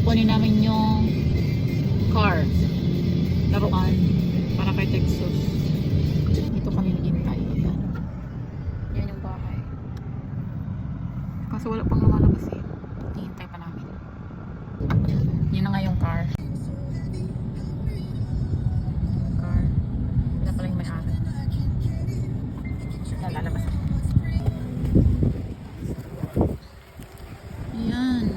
kukunin namin yung car. Laruan. Para kay Texas. Dito kami naghintay. Yan yung bahay. Kaso wala pang lumalabas eh. Hihintay pa namin. Yun na nga yung car. Car. Yun na pala yung may-ari. Lalabas. Ayan.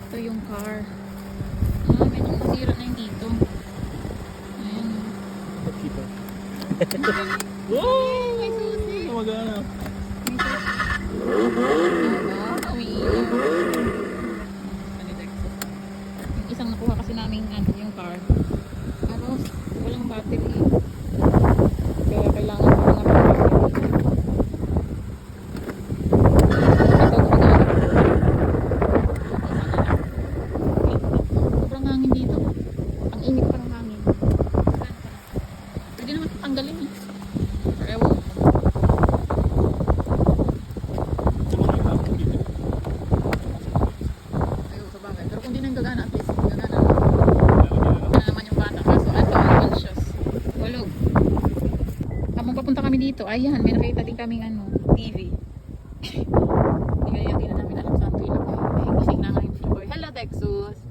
Ito yung car. Medyo masira na yung dito. Ayan. Wow! May susi. Magana. Yung isang nakuha kasi namin yung car. Ano, walang battery. Kaya kailangan ko ng battery. Ito gumagana. Sobrang hangin dito. Ang init pa ng hangin. Pwede naman tanggalin eh. Pero ewan ko. Ayun, sa bagay. Pero kung di nang gagana, at least gagana. Ano naman yung bata. Kaso, ito, unconscious. Tulog. Habang papunta kami dito, ayan, may nakita din kaming TV. Hindi kaya din na namin alam saan pinag. Ay, gising na nga yung si Boy. Hello, Texas.